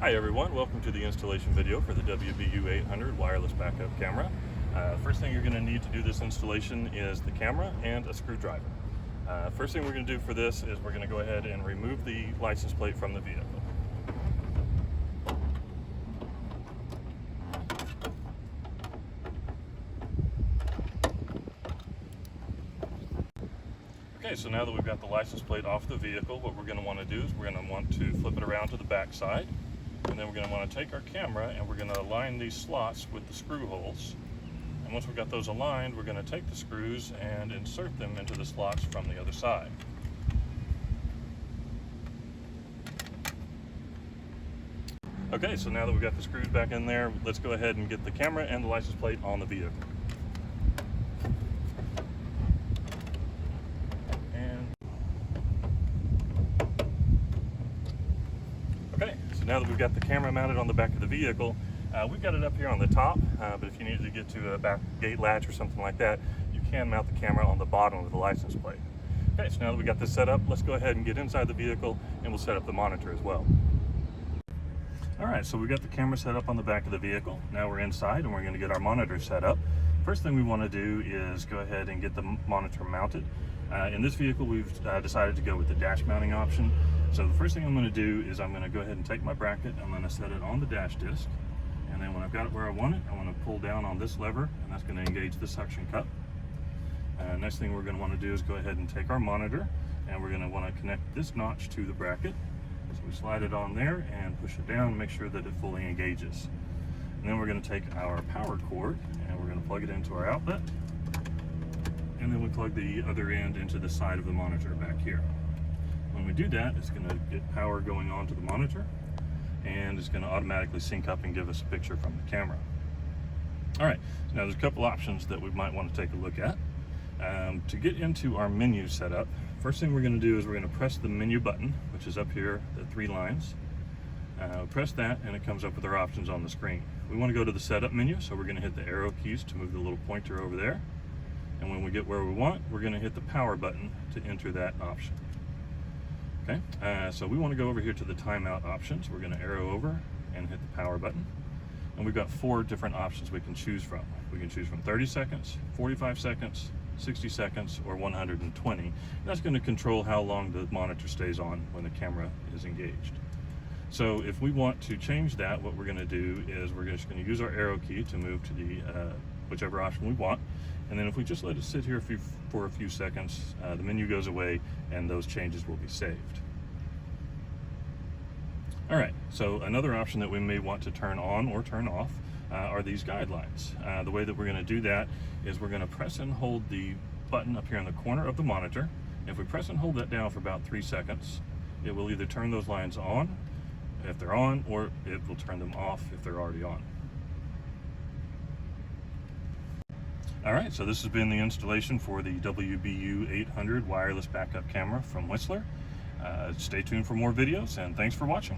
Hi everyone, welcome to the installation video for the WBU-800 wireless backup camera. First thing you're going to need to do this installation is the camera and a screwdriver. First thing we're going to do for this is we're going to go ahead and remove the license plate from the vehicle. Okay, so now that we've got the license plate off the vehicle, what we're going to want to do is we're going to want to flip it around to the back side. And then we're going to want to take our camera and we're going to align these slots with the screw holes. And once we've got those aligned, we're going to take the screws and insert them into the slots from the other side. Okay, so now that we've got the screws back in there, let's go ahead and get the camera and the license plate on the vehicle. Okay, so now that we've got the camera mounted on the back of the vehicle, we've got it up here on the top, but if you needed to get to a back gate latch or something like that, you can mount the camera on the bottom of the license plate. Okay, so now that we've got this set up, let's go ahead and get inside the vehicle and we'll set up the monitor as well. Alright, so we've got the camera set up on the back of the vehicle. Now we're inside and we're going to get our monitor set up. First thing we want to do is go ahead and get the monitor mounted. In this vehicle, we've decided to go with the dash mounting option. So the first thing I'm going to do is I'm going to go ahead and take my bracket, I'm going to set it on the dash disc, and then when I've got it where I want it, I want to pull down on this lever, and that's going to engage the suction cup. Next thing we're going to want to do is go ahead and take our monitor, and we're going to want to connect this notch to the bracket. So we slide it on there and push it down and make sure that it fully engages. And then we're going to take our power cord, and we're going to plug it into our outlet, and then we plug the other end into the side of the monitor back here. When we do that, it's going to get power going on to the monitor, and it's going to automatically sync up and give us a picture from the camera. Alright, so now there's a couple options that we might want to take a look at. To get into our menu setup, first thing we're going to do is we're going to press the menu button, which is up here, the three lines. Press that and it comes up with our options on the screen. We want to go to the setup menu, so we're going to hit the arrow keys to move the little pointer over there. And when we get where we want, we're going to hit the power button to enter that option. Okay, so we want to go over here to the timeout options. We're going to arrow over and hit the power button. And we've got four different options we can choose from. We can choose from 30 seconds, 45 seconds, 60 seconds, or 120. And that's going to control how long the monitor stays on when the camera is engaged. So if we want to change that, what we're going to do is we're just going to use our arrow key to move to the whichever option we want. And then if we just let it sit here for a few seconds, the menu goes away and those changes will be saved. All right, so another option that we may want to turn on or turn off are these guidelines. The way that we're going to do that is we're going to press and hold the button up here in the corner of the monitor. If we press and hold that down for about 3 seconds, it will either turn those lines on if they're on, or it will turn them off if they're already on. Alright, so this has been the installation for the WBU-800 wireless backup camera from Whistler. Stay tuned for more videos, and thanks for watching.